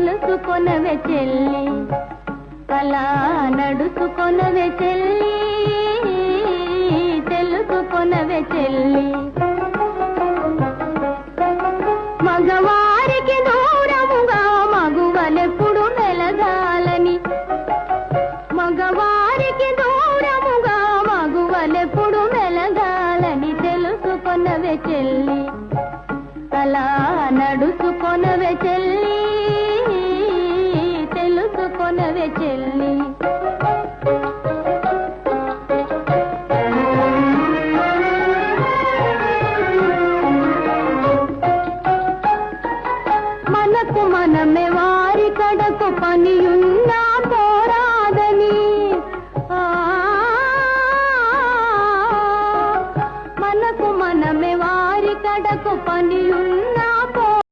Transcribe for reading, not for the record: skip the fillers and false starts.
తెలుసుకొనవే చెల్లి, అలా నడుచుకొనవే చెల్లి, తెలుసుకొనవే చెల్లి. మగవారికి దూరముగా మగువలెప్పుడు మెలగాలని, మగవారికి దూరముగా మగువలెప్పుడు మెలగాలని తెలుసుకొనవే చెల్లి, అలా నడుచుకొనవే చెల్లి, తెలుసుకొనవే చెల్లి. మనకు మనమే వారి కడకు పనియున్నా